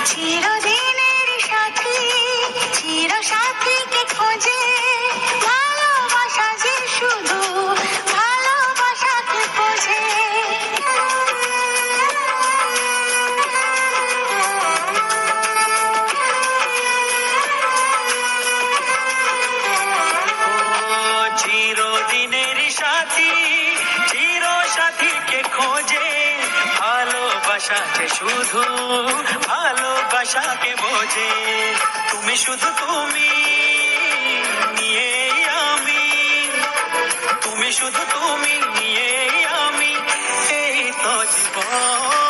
চিরদিনের সাথী, চির সাথীকে খোঁজে, ভালোবাসা যে শুধু ভালোবাসাকে বোঝে। চিরদিনের সাথী, চির সাথীকে খোঁজে, ভালোবাসা যে শুধু ভালোবাসাকে বোঝে। তুমি শুধু তুমি, নিয়েই আমি, তুমি শুধু তুমি, নিয়েই আমি, এই তো জীবন।